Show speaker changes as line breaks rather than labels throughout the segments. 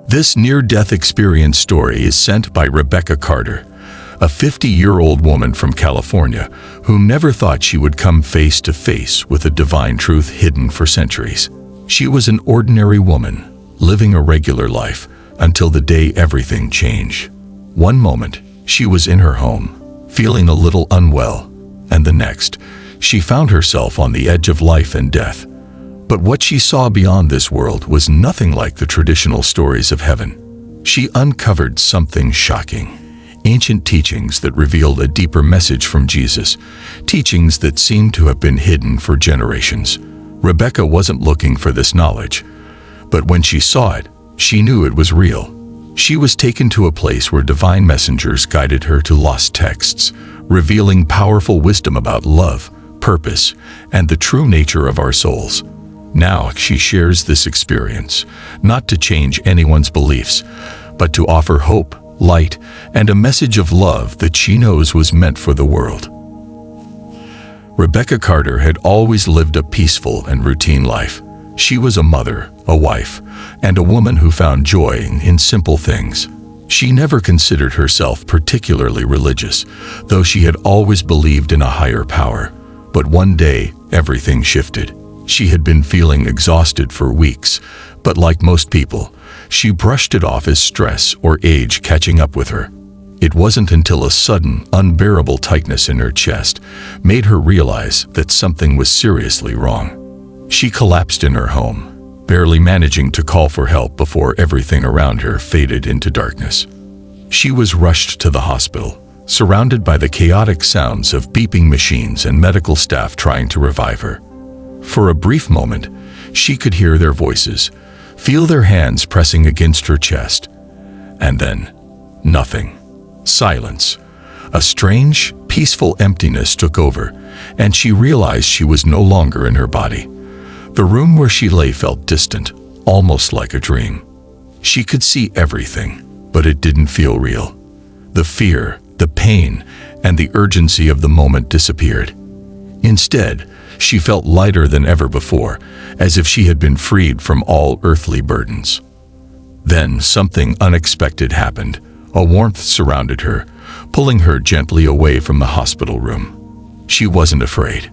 This near-death experience story is sent by Rebecca Carter, a 50-year-old woman from California who never thought she would come face to face with a divine truth hidden for centuries. She was an ordinary woman, living a regular life, until the day everything changed. One moment, she was in her home, feeling a little unwell, and the next, she found herself on the edge of life and death. But what she saw beyond this world was nothing like the traditional stories of heaven. She uncovered something shocking. Ancient teachings that revealed a deeper message from Jesus, teachings that seemed to have been hidden for generations. Rebecca wasn't looking for this knowledge, but when she saw it, she knew it was real. She was taken to a place where divine messengers guided her to lost texts, revealing powerful wisdom about love, purpose, and the true nature of our souls. Now she shares this experience, not to change anyone's beliefs, but to offer hope, light, and a message of love that she knows was meant for the world. Rebecca Carter had always lived a peaceful and routine life. She was a mother, a wife, and a woman who found joy in simple things. She never considered herself particularly religious, though she had always believed in a higher power. But one day, everything shifted. She had been feeling exhausted for weeks, but like most people, she brushed it off as stress or age catching up with her. It wasn't until a sudden, unbearable tightness in her chest made her realize that something was seriously wrong. She collapsed in her home, barely managing to call for help before everything around her faded into darkness. She was rushed to the hospital, surrounded by the chaotic sounds of beeping machines and medical staff trying to revive her. For a brief moment, she could hear their voices, feel their hands pressing against her chest. And then, nothing. Silence. A strange, peaceful emptiness took over, and she realized she was no longer in her body. The room where she lay felt distant, almost like a dream. She could see everything, but it didn't feel real. The fear, the pain, and the urgency of the moment disappeared. Instead, she felt lighter than ever before, as if she had been freed from all earthly burdens. Then something unexpected happened. A warmth surrounded her, pulling her gently away from the hospital room. She wasn't afraid.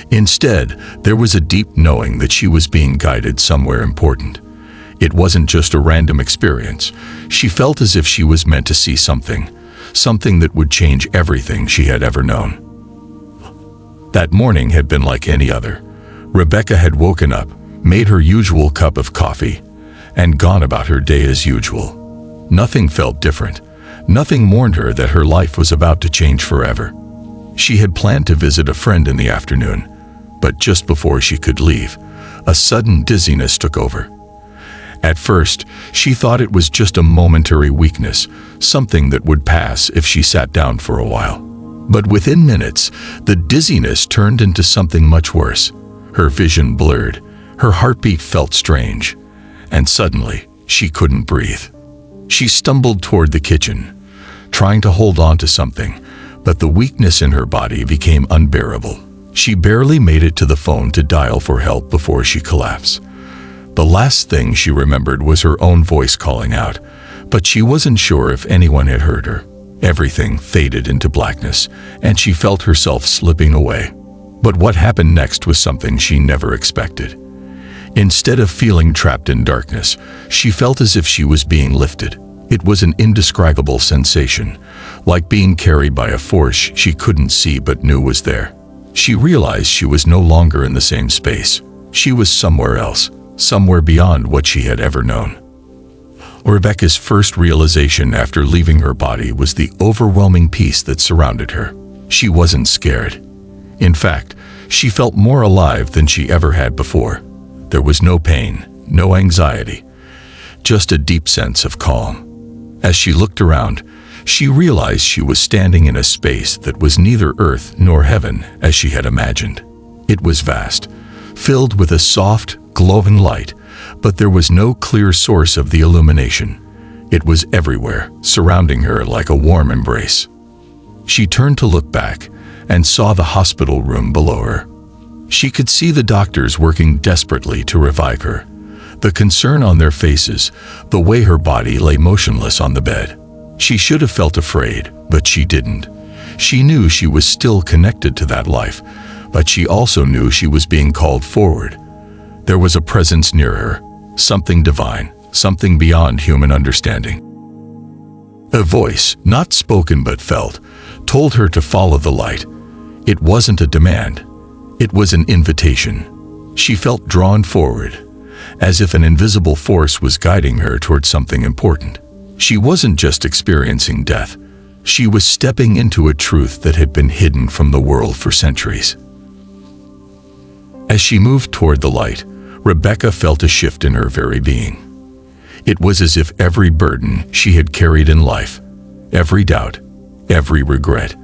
Instead, there was a deep knowing that she was being guided somewhere important. It wasn't just a random experience. She felt as if she was meant to see something that would change everything she had ever known. That morning had been like any other. Rebecca had woken up, made her usual cup of coffee, and gone about her day as usual. Nothing felt different. Nothing warned her that her life was about to change forever. She had planned to visit a friend in the afternoon, but just before she could leave, a sudden dizziness took over. At first, she thought it was just a momentary weakness, something that would pass if she sat down for a while. But within minutes, the dizziness turned into something much worse. Her vision blurred, her heartbeat felt strange, and suddenly, she couldn't breathe. She stumbled toward the kitchen, trying to hold on to something, but the weakness in her body became unbearable. She barely made it to the phone to dial for help before she collapsed. The last thing she remembered was her own voice calling out, but she wasn't sure if anyone had heard her. Everything faded into blackness, and she felt herself slipping away. But what happened next was something she never expected. Instead of feeling trapped in darkness, she felt as if she was being lifted. It was an indescribable sensation, like being carried by a force she couldn't see but knew was there. She realized she was no longer in the same space. She was somewhere else, somewhere beyond what she had ever known. Rebecca's first realization after leaving her body was the overwhelming peace that surrounded her. She wasn't scared. In fact, she felt more alive than she ever had before. There was no pain, no anxiety, just a deep sense of calm. As she looked around, she realized she was standing in a space that was neither earth nor heaven as she had imagined. It was vast, filled with a soft, glowing light, but there was no clear source of the illumination. It was everywhere, surrounding her like a warm embrace. She turned to look back and saw the hospital room below her. She could see the doctors working desperately to revive her. The concern on their faces, the way her body lay motionless on the bed. She should have felt afraid, but she didn't. She knew she was still connected to that life, but she also knew she was being called forward. There was a presence near her, something divine, something beyond human understanding. A voice, not spoken but felt, told her to follow the light. It wasn't a demand. It was an invitation. She felt drawn forward, as if an invisible force was guiding her toward something important. She wasn't just experiencing death. She was stepping into a truth that had been hidden from the world for centuries. As she moved toward the light, Rebecca felt a shift in her very being. It was as if every burden she had carried in life, every doubt, every regret,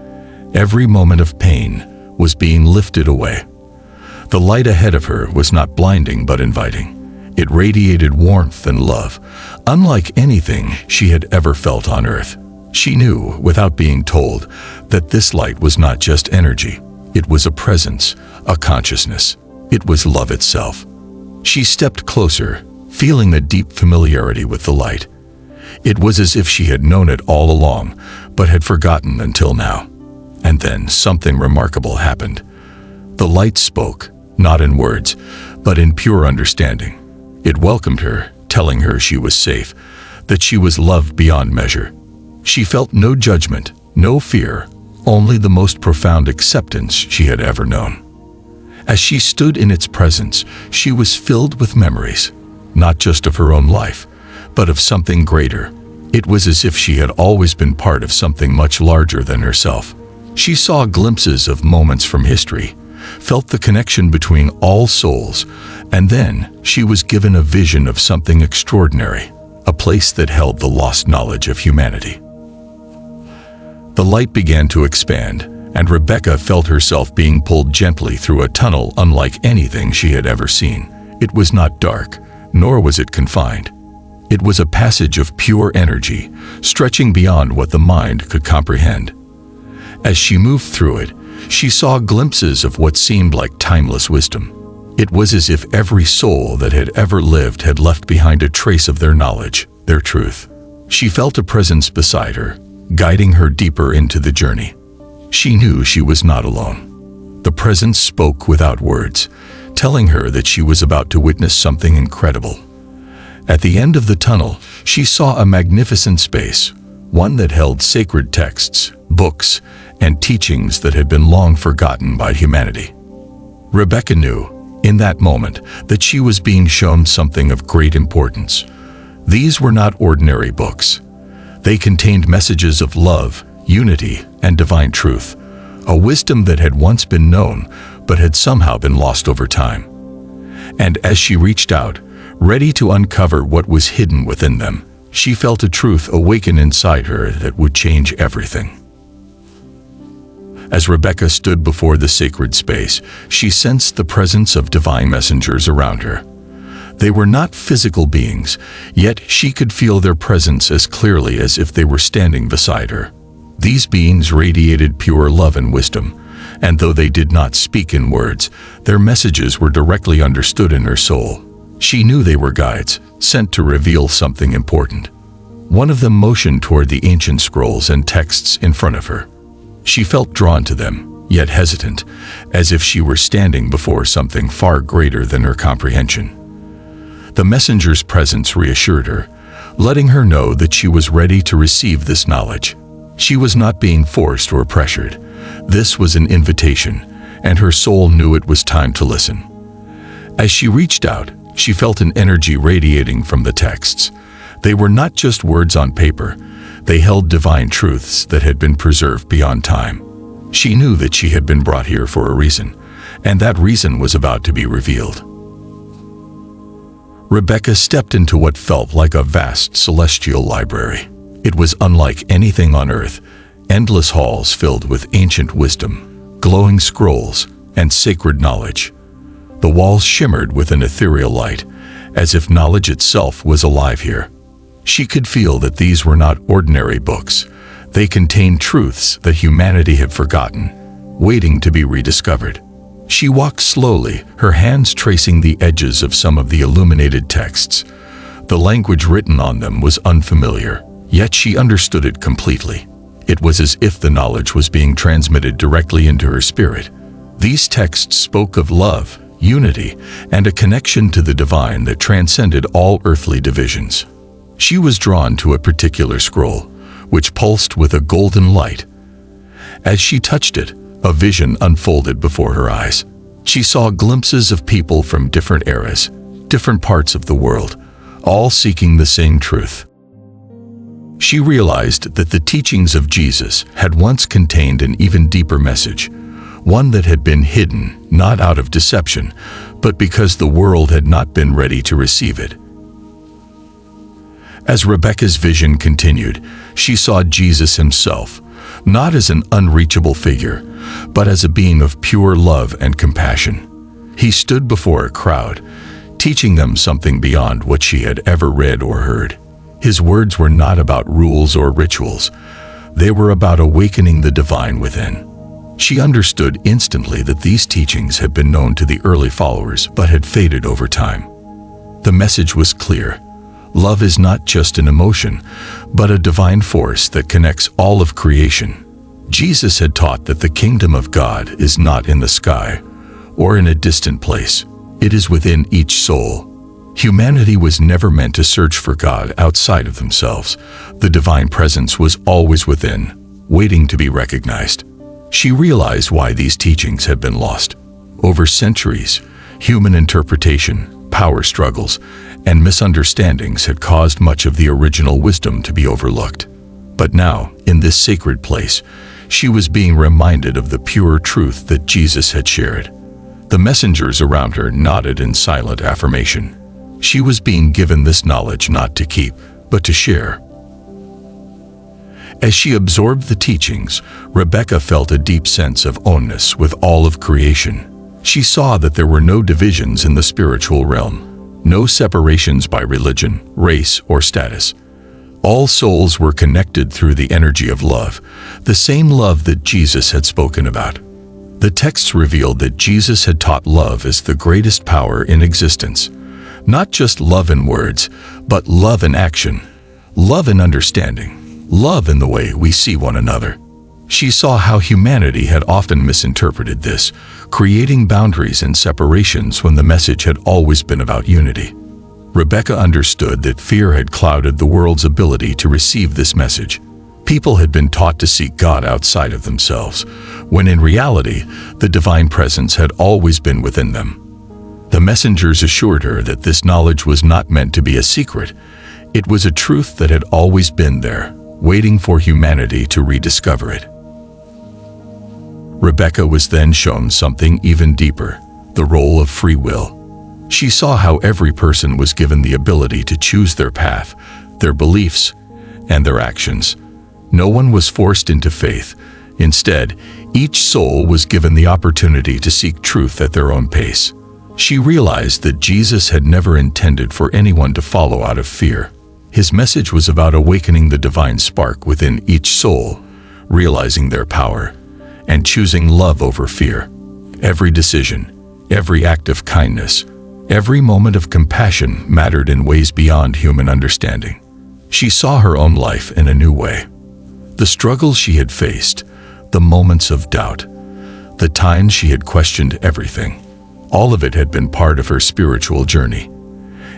every moment of pain was being lifted away. The light ahead of her was not blinding but inviting. It radiated warmth and love, unlike anything she had ever felt on earth. She knew, without being told, that this light was not just energy. It was a presence, a consciousness. It was love itself. She stepped closer, feeling a deep familiarity with the light. It was as if she had known it all along, but had forgotten until now. And then something remarkable happened. The light spoke, not in words, but in pure understanding. It welcomed her, telling her she was safe, that she was loved beyond measure. She felt no judgment, no fear, only the most profound acceptance she had ever known. As she stood in its presence, she was filled with memories, not just of her own life, but of something greater. It was as if she had always been part of something much larger than herself. She saw glimpses of moments from history, felt the connection between all souls, and then she was given a vision of something extraordinary, a place that held the lost knowledge of humanity. The light began to expand, and Rebecca felt herself being pulled gently through a tunnel unlike anything she had ever seen. It was not dark, nor was it confined. It was a passage of pure energy, stretching beyond what the mind could comprehend. As she moved through it, she saw glimpses of what seemed like timeless wisdom. It was as if every soul that had ever lived had left behind a trace of their knowledge, their truth. She felt a presence beside her, guiding her deeper into the journey. She knew she was not alone. The presence spoke without words, telling her that she was about to witness something incredible. At the end of the tunnel, she saw a magnificent space, one that held sacred texts, books, and teachings that had been long forgotten by humanity. Rebecca knew, in that moment, that she was being shown something of great importance. These were not ordinary books. They contained messages of love, unity, and divine truth, a wisdom that had once been known, but had somehow been lost over time. And as she reached out, ready to uncover what was hidden within them, she felt a truth awaken inside her that would change everything. As Rebecca stood before the sacred space, she sensed the presence of divine messengers around her. They were not physical beings, yet she could feel their presence as clearly as if they were standing beside her. These beings radiated pure love and wisdom, and though they did not speak in words, their messages were directly understood in her soul. She knew they were guides, sent to reveal something important. One of them motioned toward the ancient scrolls and texts in front of her. She felt drawn to them, yet hesitant, as if she were standing before something far greater than her comprehension. The messenger's presence reassured her, letting her know that she was ready to receive this knowledge. She was not being forced or pressured. This was an invitation, and her soul knew it was time to listen. As she reached out, she felt an energy radiating from the texts. They were not just words on paper. They held divine truths that had been preserved beyond time. She knew that she had been brought here for a reason, and that reason was about to be revealed. Rebecca stepped into what felt like a vast celestial library. It was unlike anything on earth, endless halls filled with ancient wisdom, glowing scrolls, and sacred knowledge. The walls shimmered with an ethereal light, as if knowledge itself was alive here. She could feel that these were not ordinary books. They contained truths that humanity had forgotten, waiting to be rediscovered. She walked slowly, her hands tracing the edges of some of the illuminated texts. The language written on them was unfamiliar, yet she understood it completely. It was as if the knowledge was being transmitted directly into her spirit. These texts spoke of love, unity, and a connection to the divine that transcended all earthly divisions. She was drawn to a particular scroll, which pulsed with a golden light. As she touched it, a vision unfolded before her eyes. She saw glimpses of people from different eras, different parts of the world, all seeking the same truth. She realized that the teachings of Jesus had once contained an even deeper message, one that had been hidden, not out of deception, but because the world had not been ready to receive it. As Rebecca's vision continued, she saw Jesus himself, not as an unreachable figure, but as a being of pure love and compassion. He stood before a crowd, teaching them something beyond what she had ever read or heard. His words were not about rules or rituals. They were about awakening the divine within. She understood instantly that these teachings had been known to the early followers but had faded over time. The message was clear. Love is not just an emotion, but a divine force that connects all of creation. Jesus had taught that the kingdom of God is not in the sky or in a distant place. It is within each soul. Humanity was never meant to search for God outside of themselves. The divine presence was always within, waiting to be recognized. She realized why these teachings had been lost. Over centuries, human interpretation, power struggles, and misunderstandings had caused much of the original wisdom to be overlooked. But now, in this sacred place, she was being reminded of the pure truth that Jesus had shared. The messengers around her nodded in silent affirmation. She was being given this knowledge not to keep, but to share. As she absorbed the teachings, Rebecca felt a deep sense of oneness with all of creation. She saw that there were no divisions in the spiritual realm, no separations by religion, race, or status. All souls were connected through the energy of love, the same love that Jesus had spoken about. The texts revealed that Jesus had taught love as the greatest power in existence. Not just love in words, but love in action, love in understanding, love in the way we see one another. She saw how humanity had often misinterpreted this, creating boundaries and separations when the message had always been about unity. Rebecca understood that fear had clouded the world's ability to receive this message. People had been taught to seek God outside of themselves, when in reality, the divine presence had always been within them. The messengers assured her that this knowledge was not meant to be a secret. It was a truth that had always been there, waiting for humanity to rediscover it. Rebecca was then shown something even deeper, the role of free will. She saw how every person was given the ability to choose their path, their beliefs, and their actions. No one was forced into faith. Instead, each soul was given the opportunity to seek truth at their own pace. She realized that Jesus had never intended for anyone to follow out of fear. His message was about awakening the divine spark within each soul, realizing their power, and choosing love over fear. Every decision, every act of kindness, every moment of compassion mattered in ways beyond human understanding. She saw her own life in a new way. The struggles she had faced, the moments of doubt, the times she had questioned everything, all of it had been part of her spiritual journey.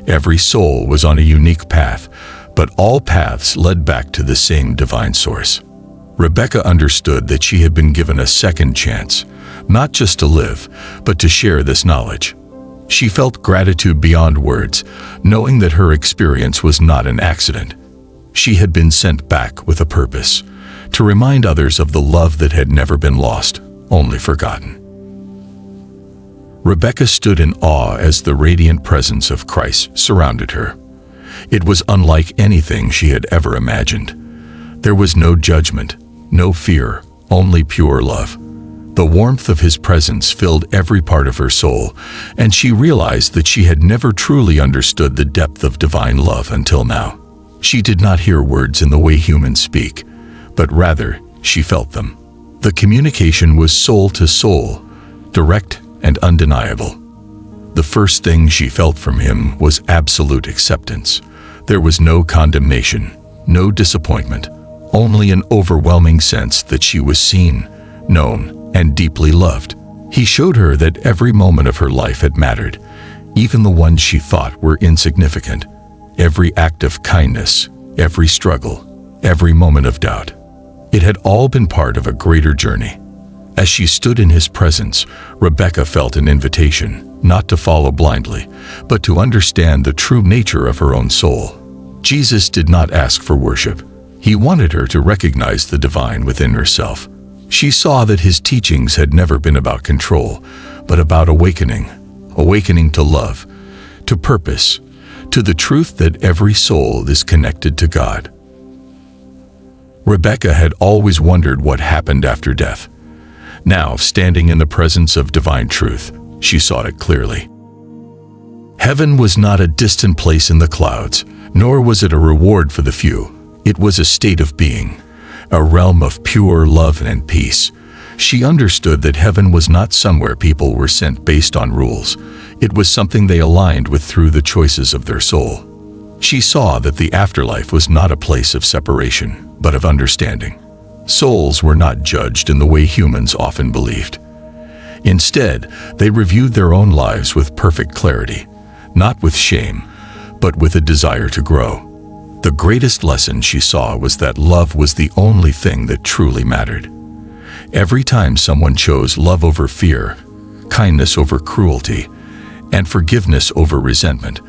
Every soul was on a unique path, but all paths led back to the same divine source. Rebecca understood that she had been given a second chance, not just to live, but to share this knowledge. She felt gratitude beyond words, knowing that her experience was not an accident. She had been sent back with a purpose, to remind others of the love that had never been lost, only forgotten. Rebecca stood in awe as the radiant presence of Christ surrounded her. It was unlike anything she had ever imagined. There was no judgment, no fear, only pure love. The warmth of his presence filled every part of her soul, and she realized that she had never truly understood the depth of divine love until now. She did not hear words in the way humans speak, but rather, she felt them. The communication was soul to soul, direct and undeniable. The first thing she felt from him was absolute acceptance. There was no condemnation, no disappointment, only an overwhelming sense that she was seen, known, and deeply loved. He showed her that every moment of her life had mattered, even the ones she thought were insignificant. Every act of kindness, every struggle, every moment of doubt. It had all been part of a greater journey. As she stood in his presence, Rebecca felt an invitation, not to follow blindly, but to understand the true nature of her own soul. Jesus did not ask for worship. He wanted her to recognize the divine within herself. She saw that his teachings had never been about control, but about awakening to love, to purpose, to the truth that every soul is connected to God. Rebecca had always wondered what happened after death. Now, standing in the presence of divine truth, she saw it clearly. Heaven was not a distant place in the clouds, nor was it a reward for the few. It was a state of being, a realm of pure love and peace. She understood that heaven was not somewhere people were sent based on rules. It was something they aligned with through the choices of their soul. She saw that the afterlife was not a place of separation, but of understanding. Souls were not judged in the way humans often believed. Instead, they reviewed their own lives with perfect clarity, not with shame, but with a desire to grow. The greatest lesson she saw was that love was the only thing that truly mattered. Every time someone chose love over fear, kindness over cruelty, and forgiveness over resentment,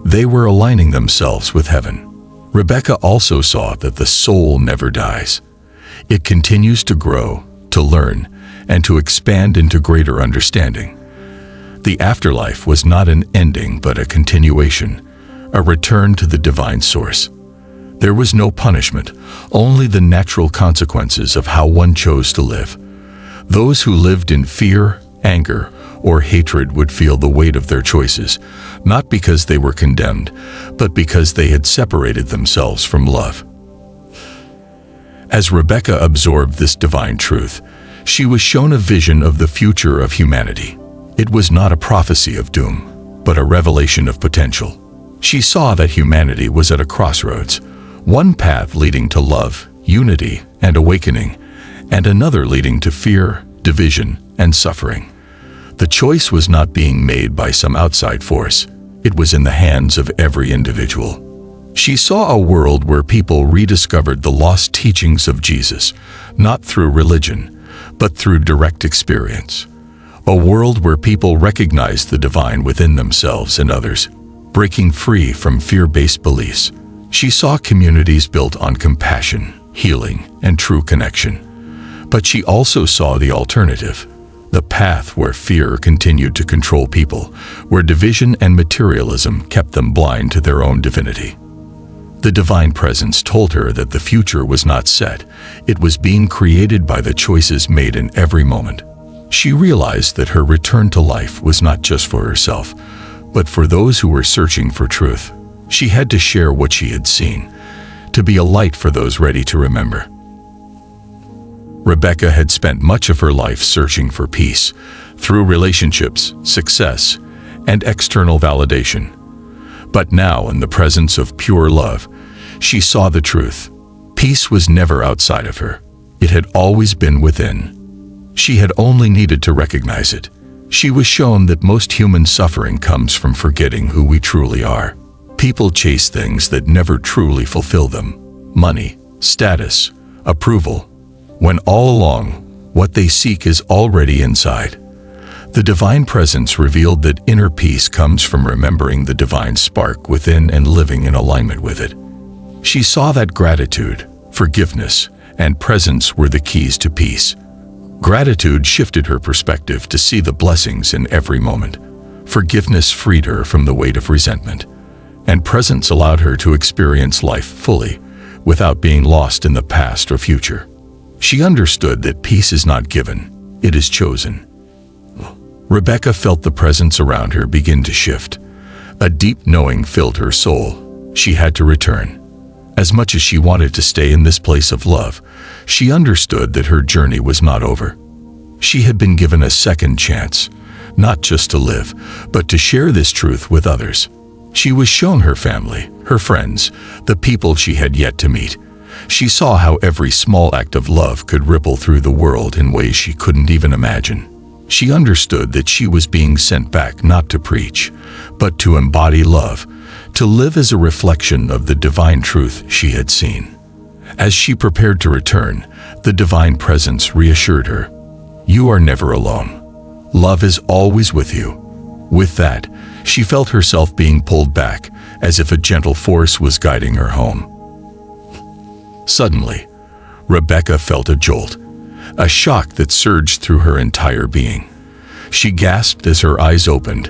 they were aligning themselves with heaven. Rebecca also saw that the soul never dies. It continues to grow, to learn, and to expand into greater understanding. The afterlife was not an ending but a continuation, a return to the divine source. There was no punishment, only the natural consequences of how one chose to live. Those who lived in fear, anger, or hatred would feel the weight of their choices, not because they were condemned, but because they had separated themselves from love. As Rebecca absorbed this divine truth, she was shown a vision of the future of humanity. It was not a prophecy of doom, but a revelation of potential. She saw that humanity was at a crossroads, one path leading to love, unity, and awakening, and another leading to fear, division, and suffering. The choice was not being made by some outside force. It was in the hands of every individual. She saw a world where people rediscovered the lost teachings of Jesus, not through religion, but through direct experience. A world where people recognized the divine within themselves and others, breaking free from fear-based beliefs. She saw communities built on compassion, healing, and true connection. But she also saw the alternative, the path where fear continued to control people, where division and materialism kept them blind to their own divinity. The divine presence told her that the future was not set. It was being created by the choices made in every moment. She realized that her return to life was not just for herself, but for those who were searching for truth. She had to share what she had seen, to be a light for those ready to remember. Rebecca had spent much of her life searching for peace, through relationships, success, and external validation. But now, in the presence of pure love, she saw the truth. Peace was never outside of her. It had always been within. She had only needed to recognize it. She was shown that most human suffering comes from forgetting who we truly are. People chase things that never truly fulfill them. Money, status, approval, when all along, what they seek is already inside. The divine presence revealed that inner peace comes from remembering the divine spark within and living in alignment with it. She saw that gratitude, forgiveness, and presence were the keys to peace. Gratitude shifted her perspective to see the blessings in every moment. Forgiveness freed her from the weight of resentment, and presence allowed her to experience life fully, without being lost in the past or future. She understood that peace is not given, it is chosen. Rebecca felt the presence around her begin to shift. A deep knowing filled her soul. She had to return. As much as she wanted to stay in this place of love, she understood that her journey was not over. She had been given a second chance, not just to live, but to share this truth with others. She was shown her family, her friends, the people she had yet to meet. She saw how every small act of love could ripple through the world in ways she couldn't even imagine. She understood that she was being sent back not to preach, but to embody love, to live as a reflection of the divine truth she had seen. As she prepared to return, the divine presence reassured her, "You are never alone. Love is always with you." With that, she felt herself being pulled back, as if a gentle force was guiding her home. Suddenly, Rebecca felt a jolt, a shock that surged through her entire being. She gasped as her eyes opened,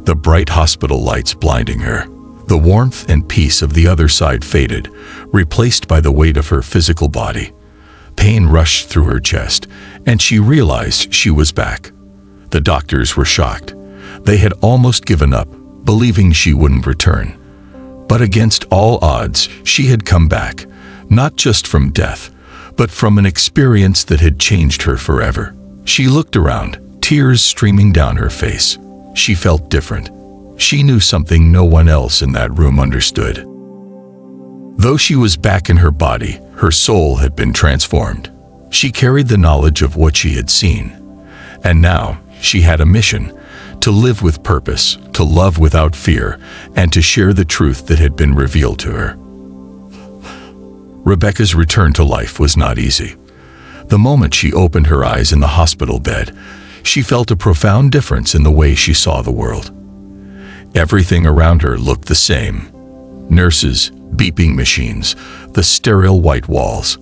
the bright hospital lights blinding her. The warmth and peace of the other side faded, replaced by the weight of her physical body. Pain rushed through her chest, and she realized she was back. The doctors were shocked. They had almost given up, believing she wouldn't return. But against all odds, she had come back, not just from death, but from an experience that had changed her forever. She looked around, tears streaming down her face. She felt different. She knew something no one else in that room understood. Though she was back in her body, her soul had been transformed. She carried the knowledge of what she had seen. And now, she had a mission: to live with purpose, to love without fear, and to share the truth that had been revealed to her. Rebecca's return to life was not easy. The moment she opened her eyes in the hospital bed, she felt a profound difference in the way she saw the world. Everything around her looked the same: nurses, beeping machines, the sterile white walls.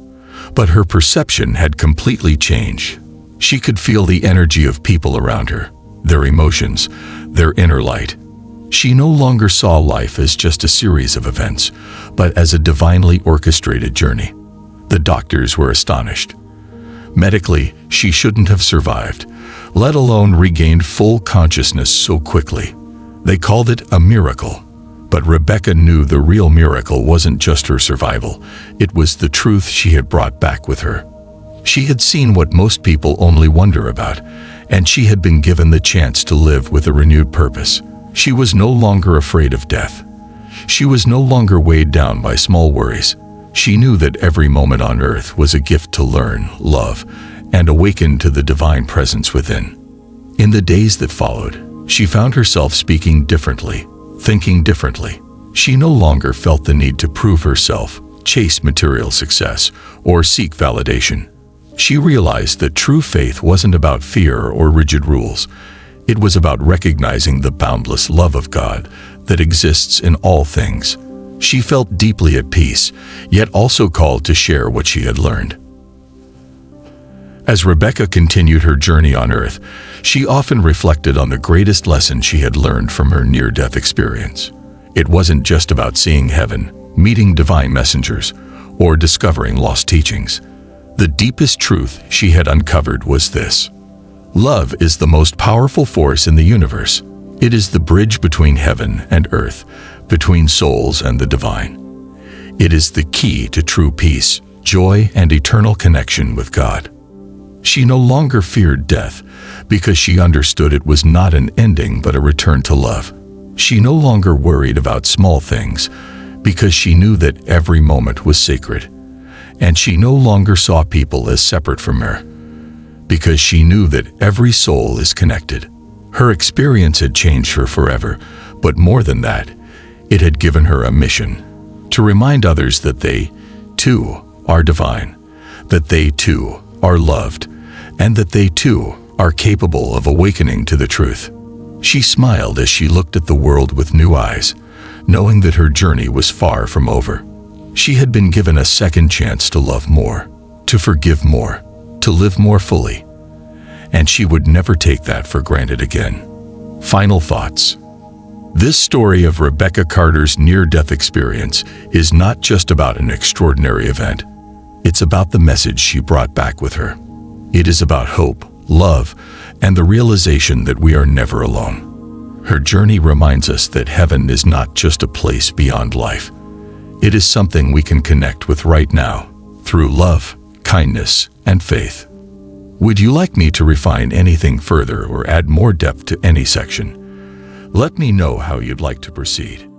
But her perception had completely changed. She could feel the energy of people around her, their emotions, their inner light. She no longer saw life as just a series of events, but as a divinely orchestrated journey. The doctors were astonished. Medically, she shouldn't have survived, let alone regained full consciousness so quickly. They called it a miracle. But Rebecca knew the real miracle wasn't just her survival, it was the truth she had brought back with her. She had seen what most people only wonder about, and she had been given the chance to live with a renewed purpose. She was no longer afraid of death. She was no longer weighed down by small worries. She knew that every moment on earth was a gift to learn, love, and awaken to the divine presence within. In the days that followed, she found herself speaking differently, thinking differently. She no longer felt the need to prove herself, chase material success, or seek validation. She realized that true faith wasn't about fear or rigid rules. It was about recognizing the boundless love of God that exists in all things. She felt deeply at peace, yet also called to share what she had learned. As Rebecca continued her journey on earth, she often reflected on the greatest lesson she had learned from her near-death experience. It wasn't just about seeing heaven, meeting divine messengers, or discovering lost teachings. The deepest truth she had uncovered was this: love is the most powerful force in the universe. It is the bridge between heaven and earth, between souls and the divine. It is the key to true peace, joy, and eternal connection with God. She no longer feared death because she understood it was not an ending but a return to love. She no longer worried about small things because she knew that every moment was sacred. And she no longer saw people as separate from her because she knew that every soul is connected. Her experience had changed her forever, but more than that, it had given her a mission: to remind others that they, too, are divine, that they, too, are loved, and that they, too, are capable of awakening to the truth. She smiled as she looked at the world with new eyes, knowing that her journey was far from over. She had been given a second chance to love more, to forgive more, to live more fully. And she would never take that for granted again. Final thoughts. This story of Rebecca Carter's near-death experience is not just about an extraordinary event. It's about the message she brought back with her. It is about hope, love, and the realization that we are never alone. Her journey reminds us that heaven is not just a place beyond life. It is something we can connect with right now, through love, kindness, and faith. Would you like me to refine anything further or add more depth to any section? Let me know how you'd like to proceed.